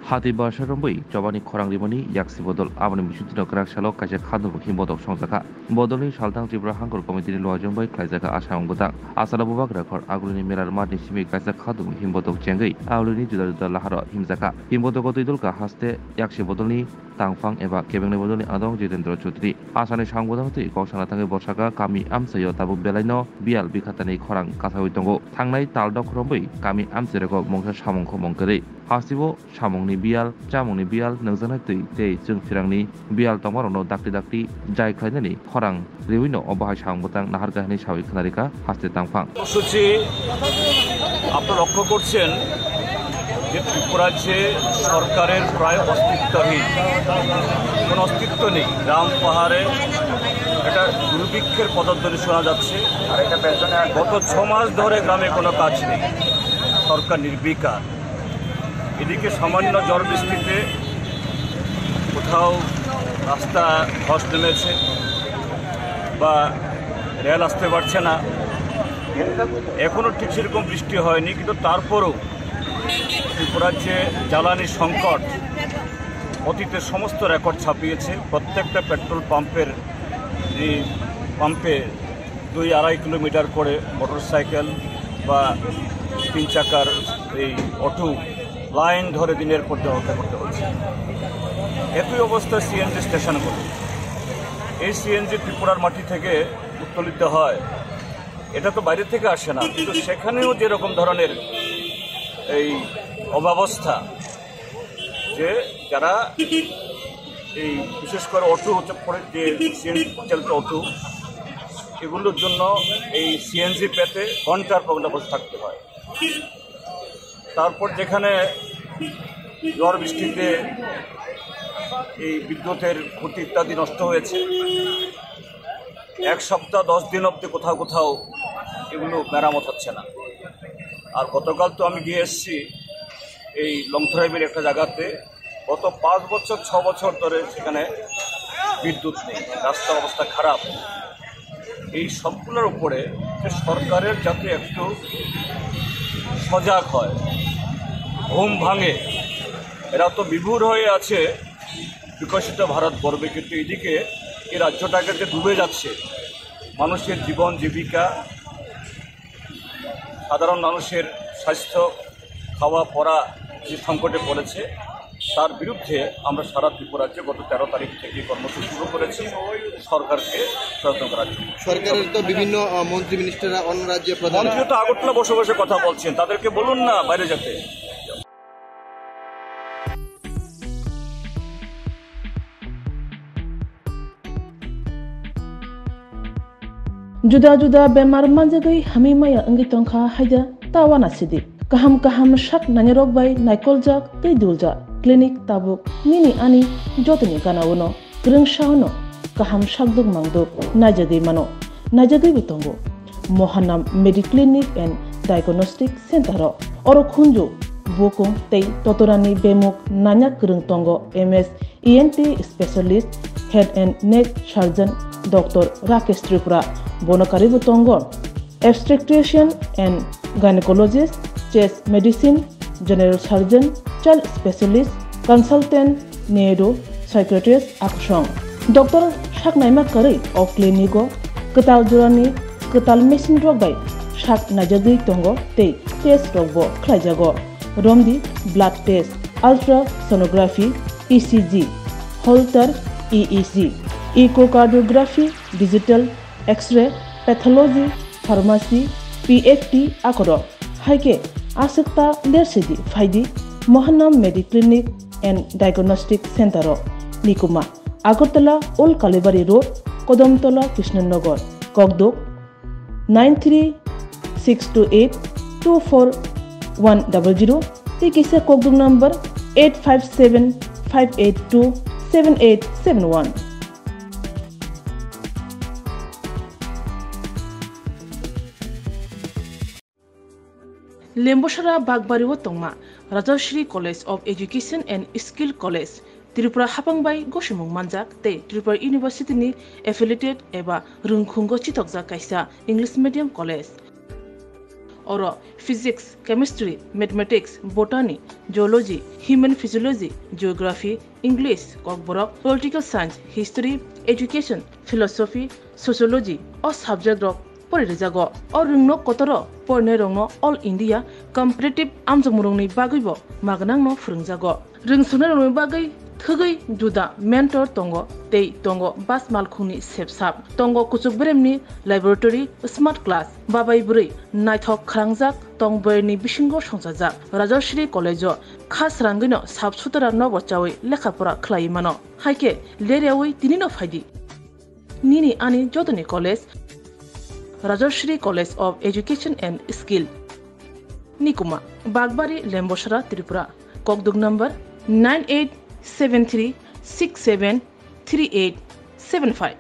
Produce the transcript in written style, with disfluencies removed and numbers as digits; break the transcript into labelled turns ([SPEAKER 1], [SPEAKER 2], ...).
[SPEAKER 1] Hati Basha Rombai, Jabani Korang Limoni, Yaksi Bodol, Avani Mishutino Krak Shalok, Kaja Kadu Himbot of Shonsaka, Bodoli, Shaltang Tibra Hankor Committee Lojan by Kaisaka Ashang Botak, Asalabubak record, Aguni Mirar Martin Shimi Kaisa Kadu, Himbot of Jengi, Aulini to the Lahara, Himzaka, Himboto Dulka Haste, Yakshi Bodoli, Tangfang Eva, Kevin Bodoli, Adong Jitendro Chutri, Asani Shangwodoti, Koshanatang Bosaka, Kami Amsayo Tabu Belano, Bial Bikatani Korang, Kasawitongo, Tangnai Taldok Rombai, Kami Amsireko, Monka Shamonko Monkari, Hasibo, Shamongni Bial, Jamongni Bial, Nozanati, Day, Jung Firangni, Bial Tomorrow, Dakti, Jai Kainani, Korang, Rewino, Oba Shambotang, Nahargani Shawi Kanarika, Haste Tangfang.
[SPEAKER 2] Suchi, after Okokurchen, যে ত্রিপুরাজ্যে সরকারের প্রায় অস্তিত্বহীন কোনো অস্তিত্ব নেই গ্রাম পাহাড়ে এটা দুর্ভিক্ষের পদধ্বনি শোনা যাচ্ছে গত 6 মাস ধরে গ্রামে কোনো কাজ নেই সরকার নির্বিকার এদিকে সামান্য ঝড় বৃষ্টিতে কোথাও রাস্তা ধস নেমেছে বা রেল আসতে পারছে না এখনো ঠিক সেরকম বৃষ্টি হয়নি কিন্তু তারপরও ত্রিপুরাজ্যে জ্বালানি সংকট অতীতের সমস্ত রেকর্ড ছাপিয়েছে প্রত্যেকটা পেট্রোল পাম্পে 2-2.5 কিলোমিটার করে মোটরসাইকেল বা 3 চাকার এই অটো লাইন ধরে দিনের পর দিন অপেক্ষা করতে হচ্ছে একই অবস্থা সিএনজি স্টেশনগুলো এই সিএনজি ত্রিপুরার মাটি থেকে উত্তোলিত হয় এটা তো বাইরে থেকে আসে না কিন্তু সেখানেও যেরকম ধরনের এই অব্যবস্থা যে যারা এই বিশেষ করে অটো যে সিএনজি পরিচালিত অটো এগুলোর জন্য এই সিএনজি পেতে ঘন্টার পর ঘন্টা বসে থাকতে হয় তারপর যেখানে ঝড় বৃষ্টিতে এই বিদ্যুতের খুঁটি ইত্যাদি নষ্ট হয়েছে 1 সপ্তাহ 10 দিন অবধি কোথাও এগুলো মেরামত হচ্ছে না আর গতকাল তো আমি গিয়ে এসেছি এই লংথরাইবের একটা জায়গাতে গত 5 বছর 6 বছর ধরে সেখানে বিদ্যুৎ নেই রাস্তার অবস্থা খারাপ এই সবগুলোর উপরে যে সরকারের যাতে একটু সজাগ হয় ঘুম ভাঙে এরা তো বিভোর হয়ে আছে বিকশিত ভারত গর্বে কিন্তু এদিকে এই রাজ্যটাকে যে ডুবে যাচ্ছে মানুষের জীবন জীবিকা সাধারণ মানুষের স্বাস্থ্য খাওয়া পড়া যে সংকটে পড়েছে তার বিরুদ্ধে আমরা সারা ত্রিপুরাজ্যে গত 13 তারিখ থেকে কর্মসূচি শুরু করেছি সরকারকে সচেতন করার জন্য
[SPEAKER 3] সরকারের তো বিভিন্ন মন্ত্রী মিনিস্টাররা অন্য রাজ্যে
[SPEAKER 2] মন্ত্রী তো আগরতলা বসে বসে কথা বলছেন তাদেরকে বলুন না বাইরে যেতে
[SPEAKER 4] Juda bemar manjagai hami maya angi tongkha haida tawana sidi kaham shak nanyarok bai naikolja tei dulja clinic tabuk nini ani jotni kanawono grengshawno kaham shakduk mangduk najagei bitongo Mohanam Mediclinic and Diagnostic Center oro khunju bokong tei totorani bemuk nanya krung tongo MS ENT specialist head and neck surgeon Dr. Rakesh Tripura Bonokari Butongo, obstetrician and gynecologist, chest medicine, general surgeon, child specialist, consultant, neuro, psychiatrist, akshong. Dr. Shaknaima Kari of Clinico, Katal Jurani, Katal Machine Drug by Shak Najadi Tongo, Te, Test Robo, Klajago, Romdi, blood test, ultrasonography, ECG, Holter, EEG, echocardiography, digital, X-ray, pathology, pharmacy, PFT, akoro. Haike, asekta dersidi faidi, Mohanam Mediclinic and Diagnostic Center, Nikuma, Agartala, Old Kalibari Road, Kodomtola, Krishnanagar, Kogdok, 93628-24100, Tikisa Kogdok number 857-582-7871. Lemboshara Bagbariwo Tongma, Rajashri College of Education and Skill College, Tripura Hapangbai Goshimung Manjak, Te Tripura University ni affiliated eba Rungkhungo Chitokja Kaisa English Medium College. or physics, chemistry, mathematics, botany, geology, human physiology, geography, English, kokborok, political science, history, education, philosophy, sociology, or subject rock porijago or rungno kotoro porne rongno all India competitive amjongmurungni bagaibo magnangno phurungjago rungsuna rongni bagai thugai juda mentor tongo tei tongo bas malkhungni sepsap tongo kuchuk bremni laboratory smart class babai buri naithok khrangjak tongboyni bisingo songsajak Rajashri College khas rangino sabsutara nobo chawi lekhapora khlai mano haike lerewi tinino phaidi nini ani jodoni college Rajashri College of Education and Skill Nikuma Bagbari Lembosara Tripura Kokdug number 9873673875